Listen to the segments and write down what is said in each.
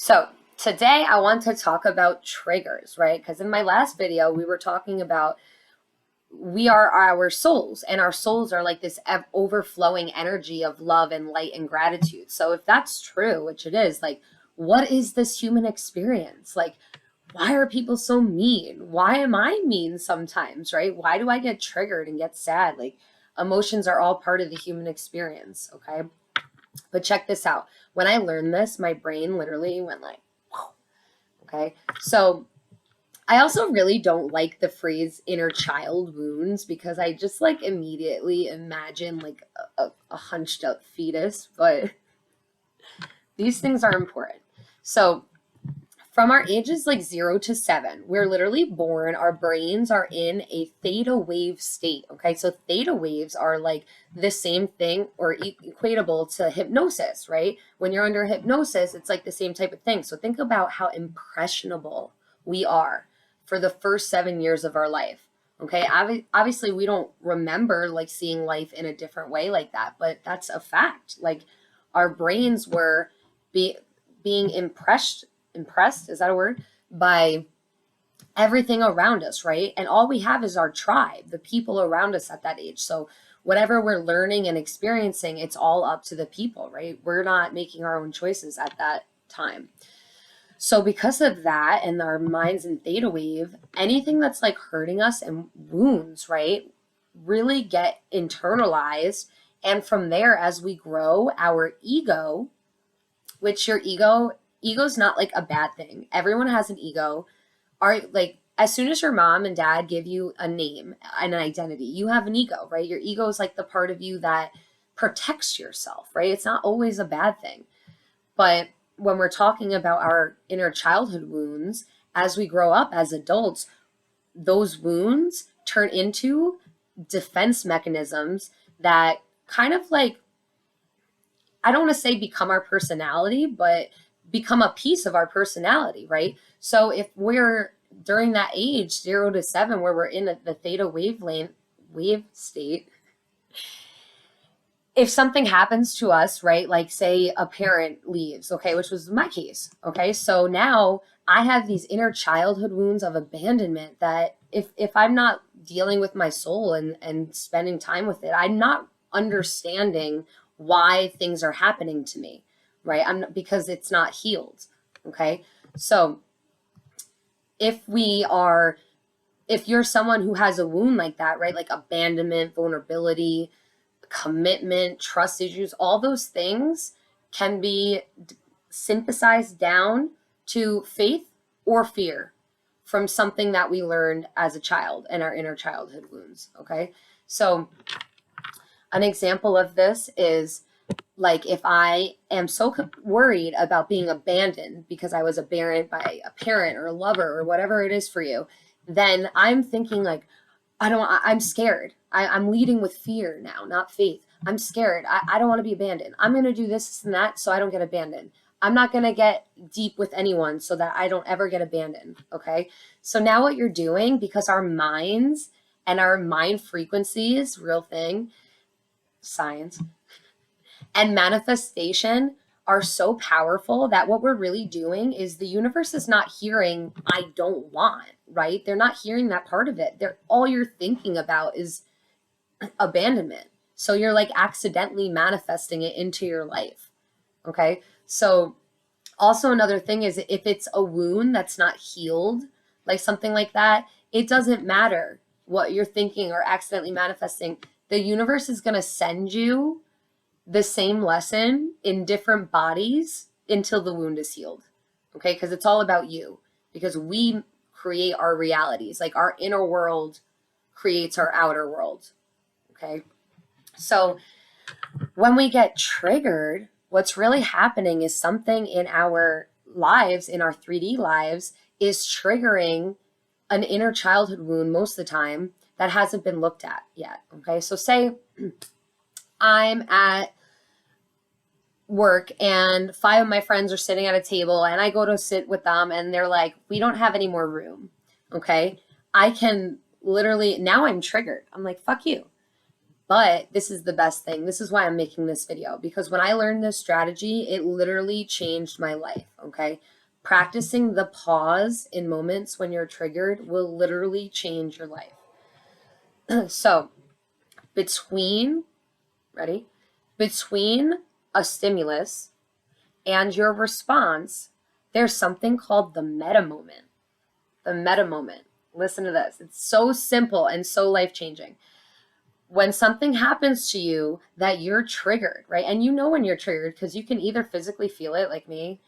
So today I want to talk about triggers, right? Because in my last video, we were talking about we are our souls, and our souls are like this overflowing energy of love and light and gratitude. So if that's true, which it is, like, what is this human experience? Like, why are people so mean? Why am I mean sometimes, right? Why do I get triggered and get sad? Like, emotions are all part of the human experience, okay? But check this out. When I learned this, my brain literally went like, okay. So I also really don't like the phrase inner child wounds because I just like immediately imagine like a hunched up fetus, but these things are important. So from our ages like 0 to 7, we're literally born, our brains are in a theta wave state. Okay. So theta waves are like the same thing or equatable to hypnosis, right? When you're under hypnosis, it's like the same type of thing. So think about how impressionable we are for the first 7 years of our life. Okay. Obviously, we don't remember like seeing life in a different way like that, but that's a fact. Like our brains were be, being impressed, is that a word, by everything around us, right? And all we have is our tribe, the people around us at that age. So whatever we're learning and experiencing, it's all up to the people, right? We're not making our own choices at that time. So because of that and our minds in theta wave, anything that's like hurting us and wounds, right, really get internalized. And from there, as we grow, our ego, which your ego's not like a bad thing. Everyone has an ego. Are like as soon as your mom and dad give you a name and an identity, you have an ego, right? Your ego is like the part of you that protects yourself, right? It's not always a bad thing. But when we're talking about our inner childhood wounds, as we grow up as adults, those wounds turn into defense mechanisms that kind of like, I don't want to say become our personality, but become a piece of our personality, right? So if we're during that age, 0 to 7, where we're in the theta wave state, if something happens to us, right, like say a parent leaves, okay, which was my case, okay, so now I have these inner childhood wounds of abandonment that if I'm not dealing with my soul and spending time with it, I'm not understanding why things are happening to me, right? Because it's not healed, okay? So if we are if you're someone who has a wound like that, right, like abandonment, vulnerability, commitment, trust issues, all those things can be synthesized down to faith or fear from something that we learned as a child and our inner childhood wounds. Okay. So, an example of this is like if I am so worried about being abandoned because I was abandoned by a parent or a lover or whatever it is for you, then I'm thinking like, I'm scared. I'm leading with fear now, not faith. I'm scared. I don't want to be abandoned. I'm going to do this and that so I don't get abandoned. I'm not going to get deep with anyone so that I don't ever get abandoned. Okay. So now what you're doing, because our minds and our mind frequencies, real thing, science, and manifestation are so powerful that what we're really doing is the universe is not hearing I don't want, right? They're not hearing that part of it. They're all you're thinking about is abandonment. So you're like accidentally manifesting it into your life. Okay? So also another thing is if it's a wound that's not healed, like something like that, it doesn't matter what you're thinking or accidentally manifesting. The universe is going to send you the same lesson in different bodies until the wound is healed. Okay? Because it's all about you. Because we create our realities. Like our inner world creates our outer world. Okay? So when we get triggered, what's really happening is something in our lives, in our 3D lives, is triggering an inner childhood wound most of the time that hasn't been looked at yet. Okay? So say I'm at work and 5 of my friends are sitting at a table and I go to sit with them and they're like, we don't have any more room. Okay. I can literally, now I'm triggered. I'm like, fuck you. But this is the best thing. This is why I'm making this video, because when I learned this strategy, it literally changed my life. okay? Practicing the pause in moments when you're triggered will literally change your life. So, between, ready? Between a stimulus and your response, there's something called the meta moment. The meta moment. Listen to this. It's so simple and so life-changing. When something happens to you that you're triggered, right? And you know when you're triggered because you can either physically feel it like me,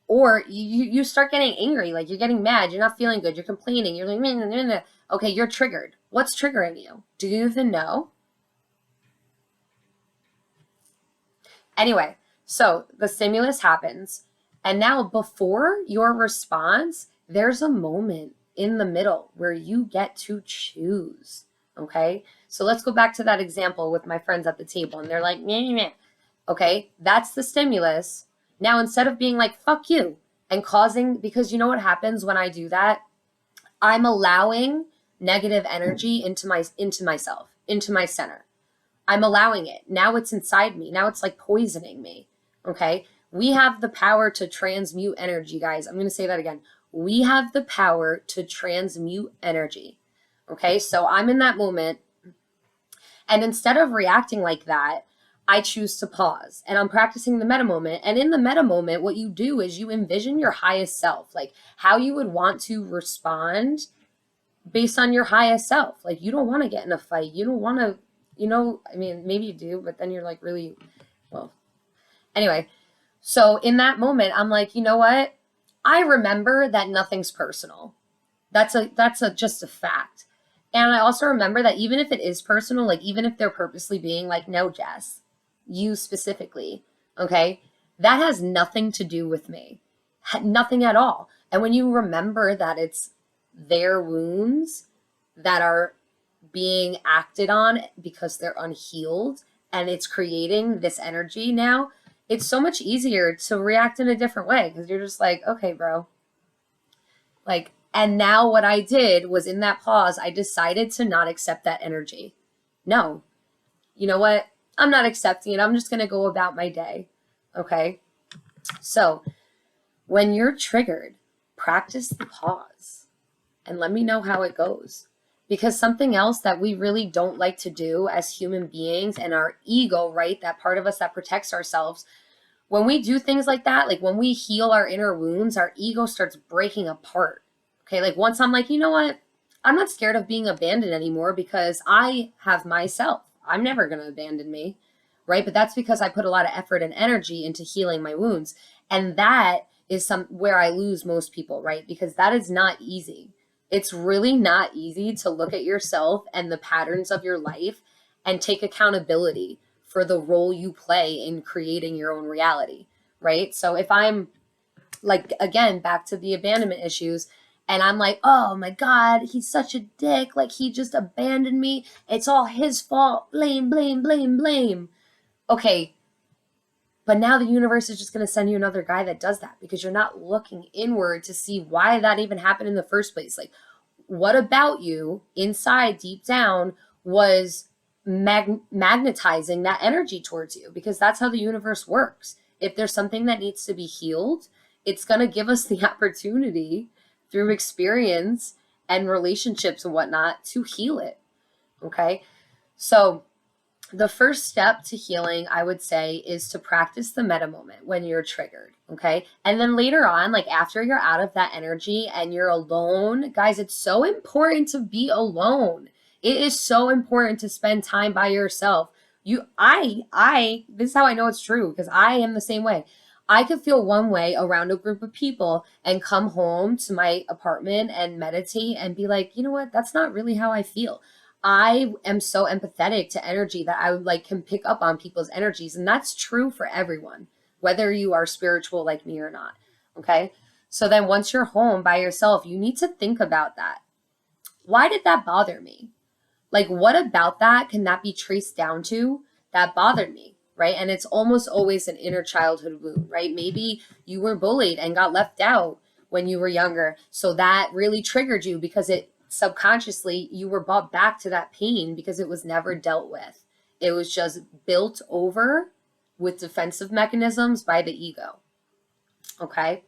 or you start getting angry, like you're getting mad, you're not feeling good, you're complaining, you're like, nah, nah, nah. Okay, you're triggered. What's triggering you? Do you even know? Anyway, so the stimulus happens, and now before your response, there's a moment in the middle where you get to choose. Okay, so let's go back to that example with my friends at the table, and they're like, meh, meh, meh. Okay, that's the stimulus. Now, instead of being like, fuck you, and causing, because you know what happens when I do that? I'm allowing negative energy into myself, into my center. I'm allowing it. Now it's inside me. Now it's like poisoning me. Okay. We have the power to transmute energy, guys. I'm going to say that again. We have the power to transmute energy. Okay. So I'm in that moment. And instead of reacting like that, I choose to pause and I'm practicing the meta moment. And in the meta moment, what you do is you envision your highest self, like how you would want to respond based on your highest self. Like you don't want to get in a fight. You don't want to, I mean, maybe you do, but then you're like really, well, anyway. So in that moment, I'm like, you know what? I remember that nothing's personal. That's just a fact. And I also remember that even if it is personal, like even if they're purposely being like, no, Jess, you specifically, okay, that has nothing to do with me, nothing at all. And when you remember that it's their wounds that are being acted on because they're unhealed and it's creating this energy now, it's so much easier to react in a different way because you're just like, okay, bro. Like, and now what I did was in that pause, I decided to not accept that energy. No, you know what? I'm not accepting it. I'm just going to go about my day. Okay. So when you're triggered, practice the pause and let me know how it goes. Because something else that we really don't like to do as human beings and our ego, right? That part of us that protects ourselves. When we do things like that, like when we heal our inner wounds, our ego starts breaking apart. Okay. Like once I'm like, you know what? I'm not scared of being abandoned anymore because I have myself. I'm never going to abandon me. Right. But that's because I put a lot of effort and energy into healing my wounds. And that is where I lose most people, right? Because that is not easy. It's really not easy to look at yourself and the patterns of your life and take accountability for the role you play in creating your own reality, right? So if I'm like, again, back to the abandonment issues, and I'm like, oh my God, he's such a dick. Like he just abandoned me. It's all his fault. Blame, blame, blame, blame. Okay. But now the universe is just going to send you another guy that does that because you're not looking inward to see why that even happened in the first place. Like, what about you inside, deep down, was magnetizing that energy towards you? Because that's how the universe works. If there's something that needs to be healed, it's going to give us the opportunity through experience and relationships and whatnot to heal it. Okay. So the first step to healing, I would say, is to practice the meta moment when you're triggered. Okay. And then later on, like after you're out of that energy and you're alone, guys, it's so important to be alone. It is so important to spend time by yourself. This is how I know it's true because I am the same way. I could feel one way around a group of people and come home to my apartment and meditate and be like, you know what? That's not really how I feel. I am so empathetic to energy that I like can pick up on people's energies. And that's true for everyone, whether you are spiritual like me or not. Okay. So then once you're home by yourself, you need to think about that. Why did that bother me? Like, what about that can that be traced down to that bothered me? Right. And it's almost always an inner childhood wound, right? Maybe you were bullied and got left out when you were younger. So that really triggered you because it subconsciously you were brought back to that pain because it was never dealt with. It was just built over with defensive mechanisms by the ego. Okay.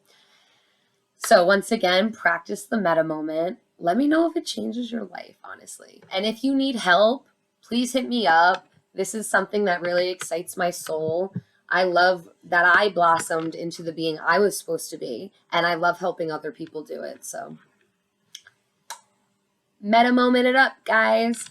So once again, practice the meta moment. Let me know if it changes your life, honestly. And if you need help, please hit me up. This is something that really excites my soul. I love that I blossomed into the being I was supposed to be, and I love helping other people do it. So meta moment it up, guys.